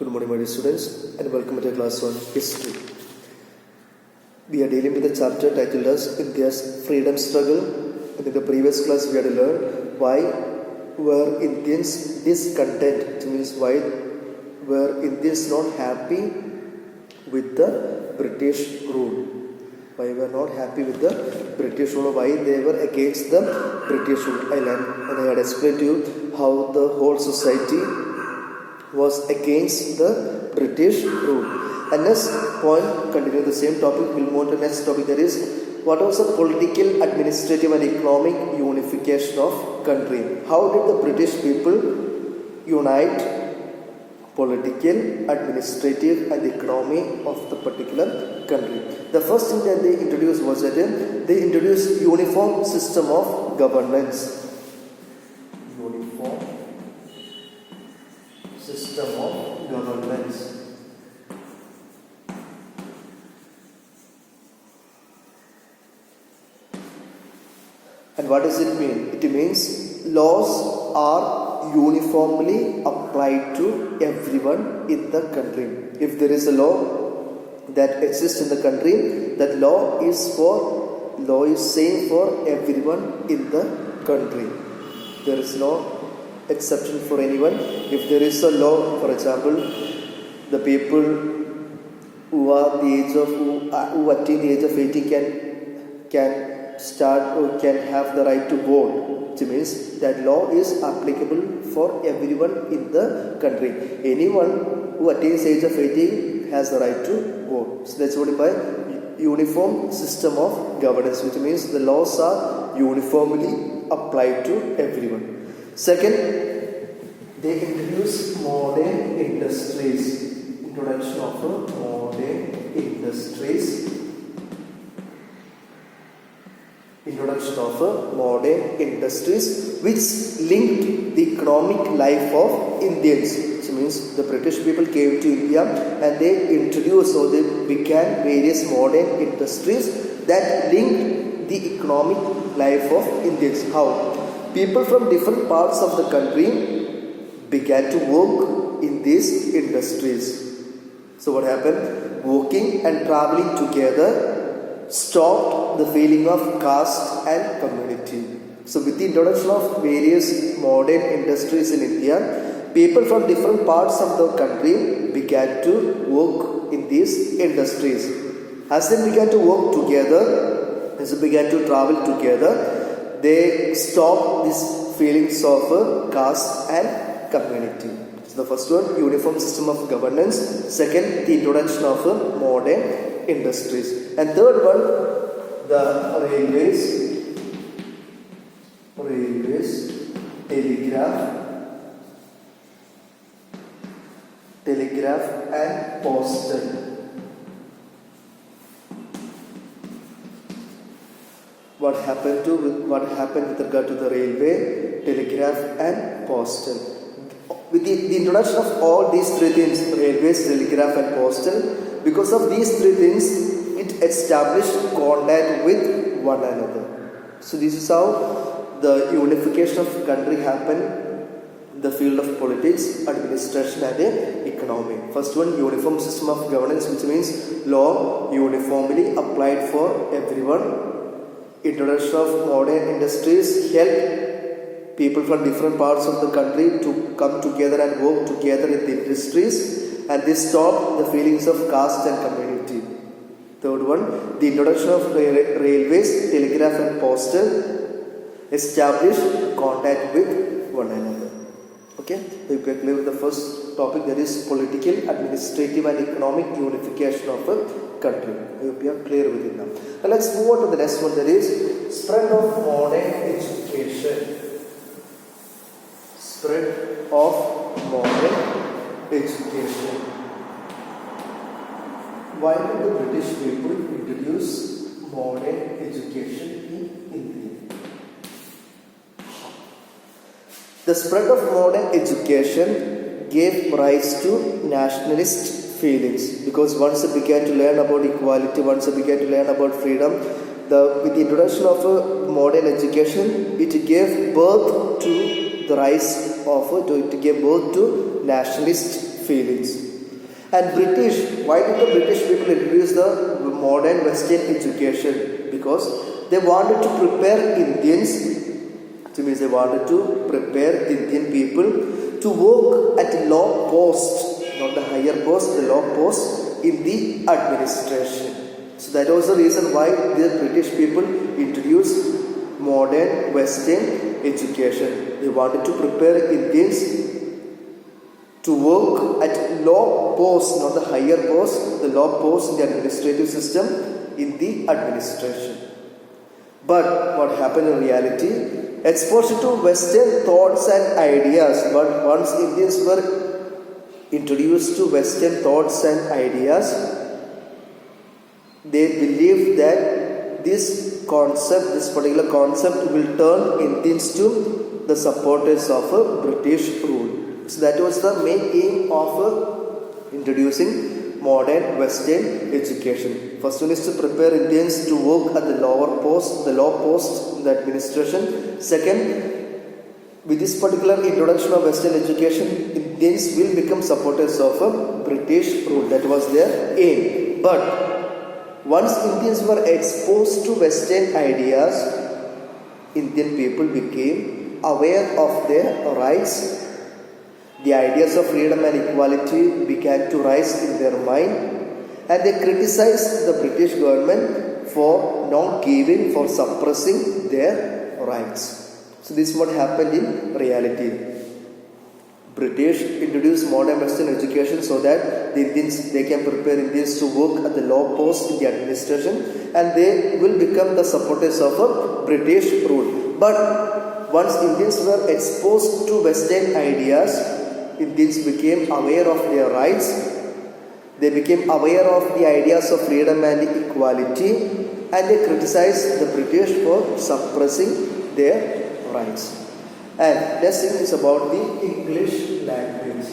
Good morning, my dear students, and welcome to class on history. We are dealing with a chapter titled as India's freedom struggle. And in the previous class, we had learned why were Indians discontent. It means why were Indians not happy with the British rule? Why were not happy with the British rule? Why they were against the British rule? I learned and I had explained to you how the whole society was against the British rule. And next point, continue the same topic, we'll move on to the next topic, that is, what was the political, administrative and economic unification of country? How did the British people unite political, administrative and economy of the particular country? The first thing that they introduced was that they introduced uniform system of governance. Uniform system of governance. And what does it mean? It means laws are uniformly applied to everyone in the country. If there is a law that exists in the country, that law is same for everyone in the country. There is no exception for anyone. If there is a law, for example, the people who attain the age of 80 can start or can have the right to vote. It means that law is applicable for everyone in the country. Anyone who attains the age of 80 has the right to vote. So that's what it by uniform system of governance, which means the laws are uniformly applied to everyone. Second, they introduce modern industries. Introduction of modern industries. Introduction of modern industries which linked the economic life of Indians. Which means the British people came to India and they introduced or they began various modern industries that linked the economic life of Indians. How? People from different parts of the country began to work in these industries. So what happened? Working and traveling together stopped the feeling of caste and community. So with the introduction of various modern industries in India, people from different parts of the country began to work in these industries. As they began to work together, as they began to travel together, they stopped these feelings of caste and community. So the first one, uniform system of governance. Second, the introduction of modern industries. And third one, the railways, telegraph and postal. What happened with regard to the railway, telegraph and postal? With the introduction of all these three things, railways, telegraph and postal, because of these three things, it established contact with one another. So this is how the unification of country happened in the field of politics, administration and economy. First one, uniform system of governance, which means law uniformly applied for everyone. Introduction of modern industries helped people from different parts of the country to come together and work together in the industries, and this stopped the feelings of caste and community. Third one, the introduction of railways, telegraph and postal established contact with one another. Okay, so we are clear with the first topic, that is political, administrative and economic unification of a country. I hope you are clear with it now. Now let's move on to the next one, that is spread of modern education. Spread of modern education. Why did the British people introduce modern education in India? The spread of modern education gave rise to nationalist feelings, because once they began to learn about equality, once they began to learn about freedom, with the introduction of modern education, it gave birth to the rise of, it gave birth to nationalist feelings. And British, why did the British people introduce the modern Western education? Because they wanted to prepare Indians, which means they wanted to prepare Indian people to work at low post, not the higher post, the low post in the administration. So that was the reason why the British people introduced modern Western education. They wanted to prepare Indians to work at low post, not the higher post, the low post in the administrative system in the administration. But what happened in reality? Exposure to Western thoughts and ideas. But once Indians were introduced to Western thoughts and ideas, they believed that this particular concept will turn Indians to the supporters of a British rule. So that was the main aim of introducing modern Western education. First one is to prepare Indians to work at the low post in the administration. Second, with this particular introduction of Western education, Indians will become supporters of a British rule. That was their aim. But once Indians were exposed to Western ideas, Indian people became aware of their rights. The ideas of freedom and equality began to rise in their mind, and they criticized the British government for not giving, for suppressing their rights. So this is what happened in reality. British introduced modern Western education so that they can prepare Indians to work at the low post in the administration, and they will become the supporters of a British rule. But once Indians were exposed to Western ideas, Indians became aware of their rights. They became aware of the ideas of freedom and equality, and they criticized the British for suppressing their rights. And next thing is about the English language.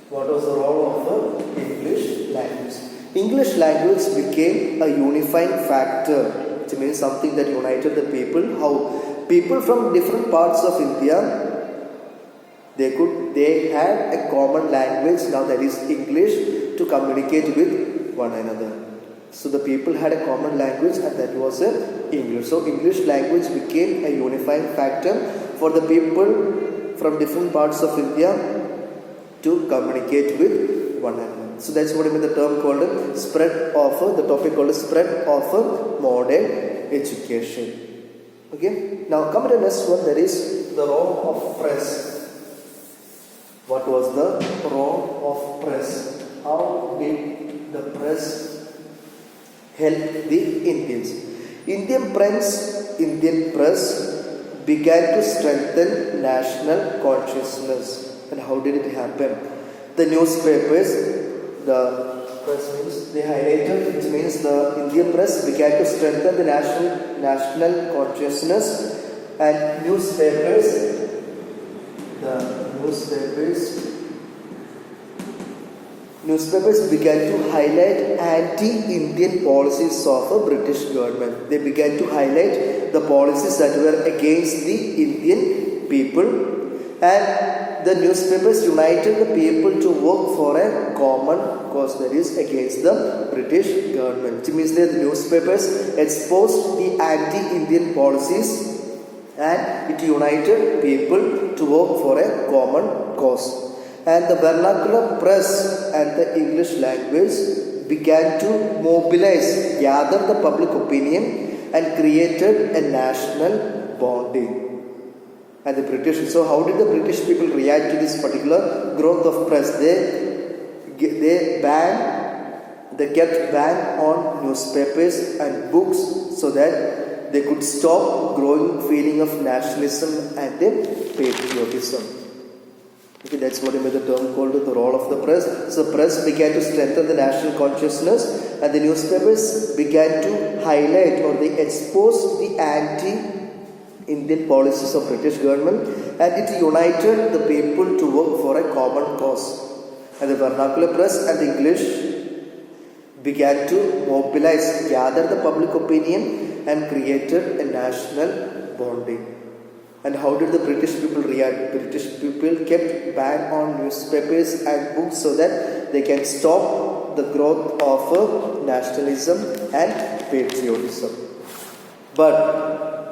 What was the role of the English language? English language became a unifying factor, which means something that united the people. How people from different parts of India, they had a common language, now that is English, to communicate with one another. So the people had a common language, and that was English. So English language became a unifying factor for the people from different parts of India to communicate with one another. So that's what I mean the term called the topic called spread of modern education. Okay. Now come to the next one, that is the role of press. What was the role of press? How did the press help the Indians? Indian press began to strengthen national consciousness. And how did it happen? The newspapers, the press means they highlighted, which means the Indian press began to strengthen the national consciousness, and newspapers began to highlight anti-Indian policies of a British government. They began to highlight the policies that were against the Indian people, and the newspapers united the people to work for a common cause, that is against the British government. Which means that the newspapers exposed the anti-Indian policies, and it united people to work for a common cause. And the vernacular press and the English language began to gather the public opinion, and created a national bonding. And the British, so how did the British people react to this particular growth of press? They kept ban on newspapers and books so that they could stop growing feeling of nationalism and patriotism. Okay, that's what I mean the term called the role of the press. So press began to strengthen the national consciousness, and the newspapers began to highlight, or they exposed the anti-Indian policies of British government, and it united the people to work for a common cause. And the vernacular press and the English began to gather the public opinion, and created a national bonding. And how did the British people react? British people kept ban on newspapers and books so that they can stop the growth of nationalism and patriotism. But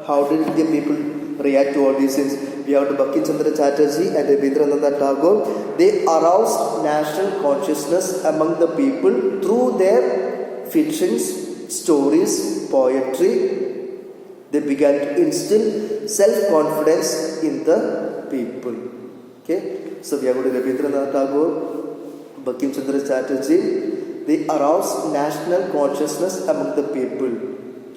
how did the people react to all these things? We have Bankim Chandra Chatterjee and Rabindranath Tagore. They aroused national consciousness among the people through their fictions, stories, poetry. They began to instill self-confidence in the people. Okay, so we have got Rabindranath Tagore, Bankim Chandra Chatterjee. They aroused national consciousness among the people.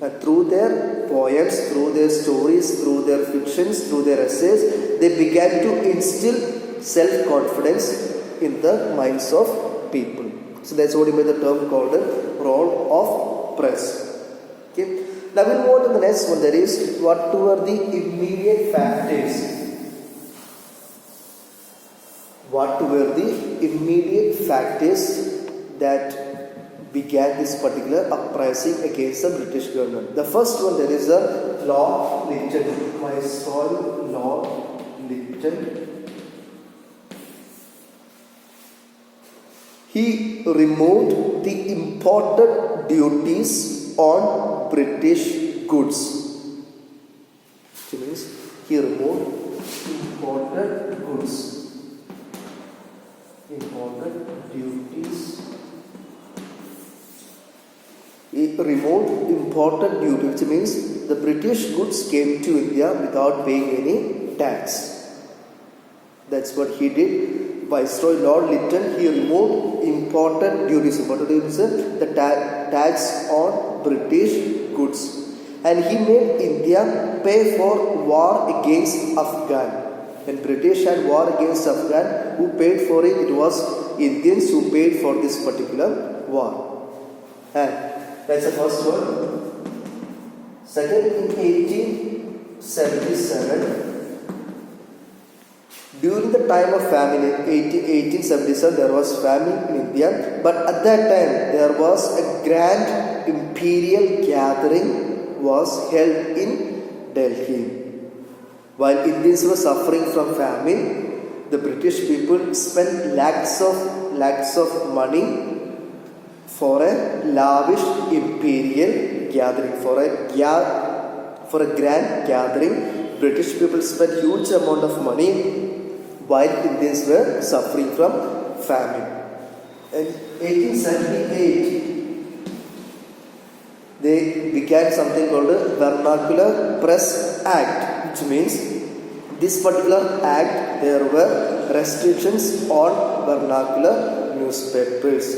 And through their poems, through their stories, through their fictions, through their essays, they began to instill self-confidence in the minds of people. So that's what you made the term called the role of press. Okay. Now we'll move on to the next one, that is, what were the immediate factors? What were the immediate factors that began this particular uprising against the British government? The first one, there is a Lord Lytton, Viceroy Lord Lytton. He removed the imported duties on British goods. Which means he removed imported goods. Imported duties. He removed imported duty, which means the British goods came to India without paying any tax. That's what he did. Viceroy Lord Lytton, he removed imported duties. Imported duties are the tax on British goods. And he made India pay for war against Afghan. When British had war against Afghan, who paid for it? It was Indians who paid for this particular war. And that's the first one. Second, in 1877, during the time of famine, in 1877, there was famine in India. But at that time, there was a grand imperial gathering was held in Delhi. While Indians were suffering from famine, the British people spent lakhs of money for a lavish imperial gathering, for a grand gathering. British people spent huge amount of money while Indians were suffering from famine. In 1878, they began something called a Vernacular Press Act, which means this particular act, there were restrictions on vernacular newspapers.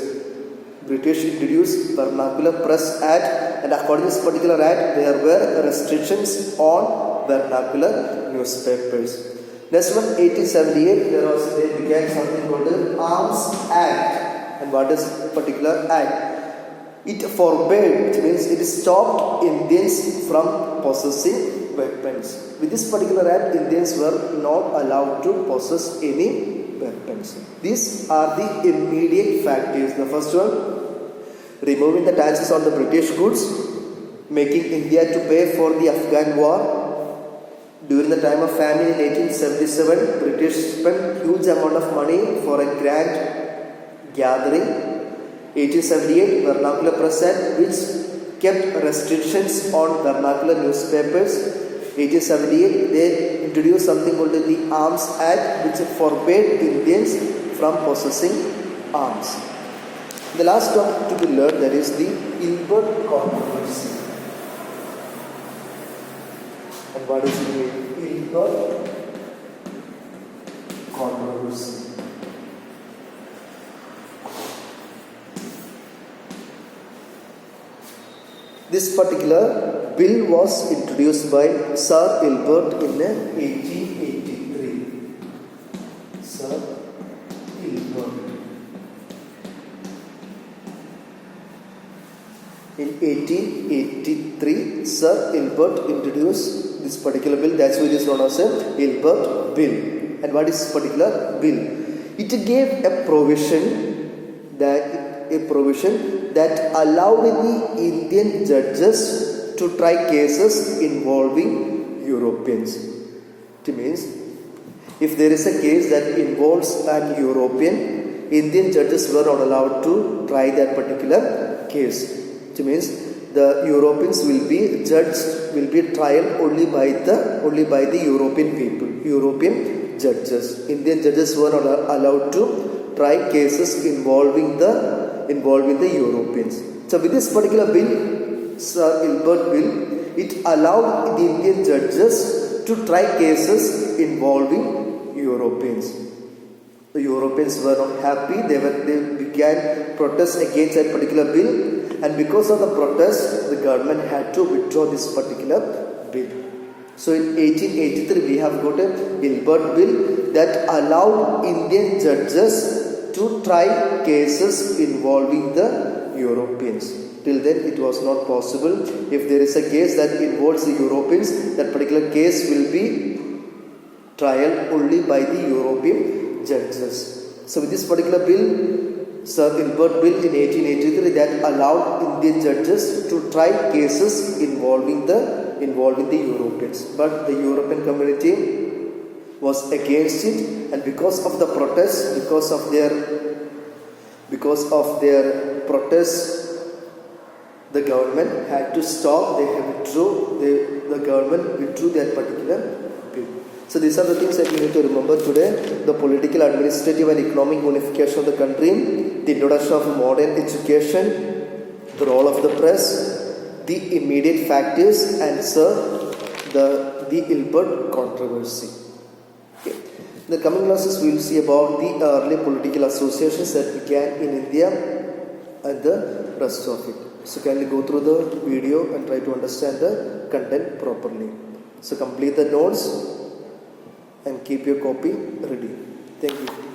British introduced Vernacular Press Act, and according to this particular act, there were restrictions on vernacular newspapers. Next one, 1878, they began something called the Arms Act. And what is this particular act? It forbade, which means it stopped Indians from possessing weapons. With this particular act, Indians were not allowed to possess any weapons. These are the immediate factors. The first one, removing the taxes on the British goods, making India to pay for the Afghan war. During the time of famine in 1877, British spent huge amount of money for a grand gathering. 1878, Vernacular Press Act, which kept restrictions on vernacular newspapers. 1878, they introduced something called the Arms Act, which forbade Indians from possessing arms. The last topic to be learned, that is the Ilbert controversy. And what is the Ilbert controversy? This particular bill was introduced by Sir Ilbert in 1883. Sir Ilbert. In 1883, Sir Ilbert introduced this particular bill. That's why it is known as a Ilbert Bill. And what is this particular bill? It gave a provision that allowed the Indian judges to try cases involving Europeans. It means if there is a case that involves an European, Indian judges were not allowed to try that particular case. It means the Europeans will be judged, will be trial only by the European people, European judges. Indian judges were not allowed to try cases involving the Europeans. So with this particular bill, Sir Ilbert Bill, it allowed the Indian judges to try cases involving Europeans. The Europeans were not happy. They began protest against that particular bill, and because of the protest, the government had to withdraw this particular bill. So in 1883, we have got a Ilbert Bill that allowed Indian judges to try cases involving the Europeans. Till then, it was not possible. If there is a case that involves the Europeans, that particular case will be trial only by the European judges. So with this particular bill, Sir Ilbert Bill in 1883, that allowed Indian judges to try cases involving the Europeans. But the European community was against it, and because of the protest, because of their protest, the government had to stop. The government withdrew that particular bill. So these are the things that you need to remember today: the political, administrative, and economic unification of the country, the introduction of modern education, the role of the press, the immediate factors, and the Ilbert controversy. Okay. In the coming classes, we will see about the early political associations that began in India and the rest of it. So kindly go through the video and try to understand the content properly. So complete the notes and keep your copy ready. Thank you.